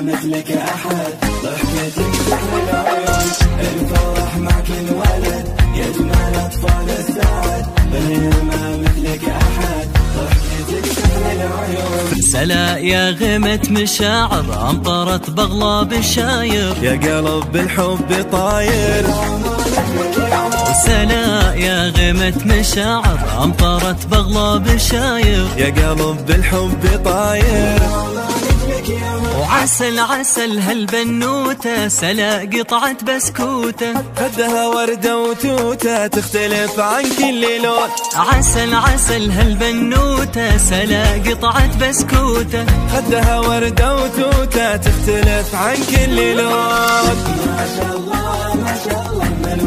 مثلك أحد، ضحكتك سحر العيون، الفرح مع كل ولد، يجمل أطفال السعد، غير ما مثلك أحد، ضحكتك سحر العيون. سلا يا غمة مشاعر أمطرت بغلا بالشاير، يا قلب بالحب طاير. سلا يا غمة مشاعر أمطرت بغلا بالشاير، يا قلب بالحب طاير. وعسل عسل هالبنوتة سلا قطعة بسكوتة، خدها وردة وتوتة تختلف عن كل لون. عسل عسل هالبنوتة سلا قطعة بسكوتة، خدها وردة وتوتة تختلف عن كل لون. ما شاء الله ما شاء الله من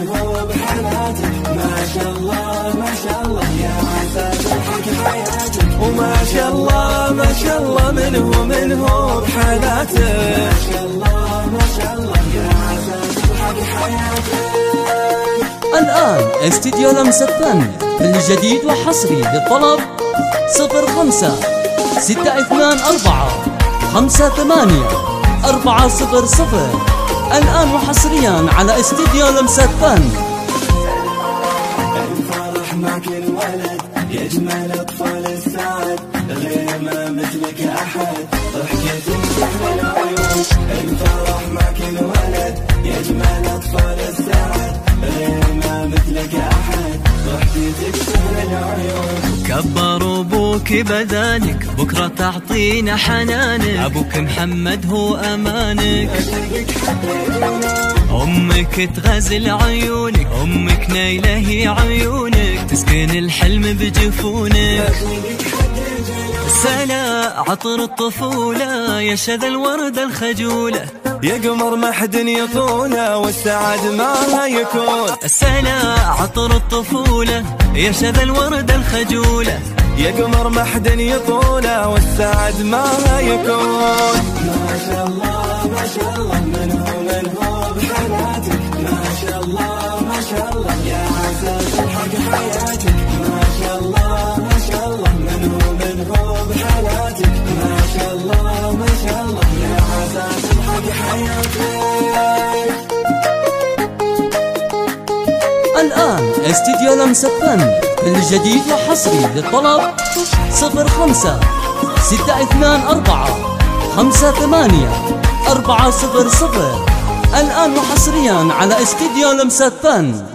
هو بحياتك، ما شاء الله ما شاء الله يا عسى تضحك حياتك، وما شاء الله ما شاء الله من هو بحياتك، ما شاء الله ما شاء الله يا عسى تضحك حياتك. الآن استديو لمسة ثانية بالجديد وحصري للطلب 05 624 58 400. الآن وحصريا على استديو لمسة ثانية. الفرح مع كل ولد، يجمل أطفال السعد، غير ما مثلك أحد، ضحكتك سحر العيون. الفرح مع كل ولد، يجمل أطفال السعد، غير ما مثلك أحد، ضحكتك سحر العيون. كبر أبوك بدانك بكرة تعطينا حنانك، أبوك محمد هو أمانك، أمك تغزل عيونك، أمك نيلة هي عيونك، تسكن الحلم بجفونك. سلا عطر الطفولة يا شذا الوردة الخجولة، يا قمر ما حد يطوله والسعد معها يكون. سلا عطر الطفولة يا شذا الوردة الخجولة، يا قمر ما حد يطوله والسعد معها يكون. ما شاء الله ما شاء الله من هو بحياتك، ما شاء الله ما شاء الله يا عسى تضحك حياتك، ما شاء الله ما شاء الله من هو بحياتك، ما شاء الله ما شاء الله يا عسى تضحك حياتك. الآن استديو لمسة ثانية بالجديد وحصري للطلب 05 624 58 400. الآن وحصريا على استديو لمسة ثانية.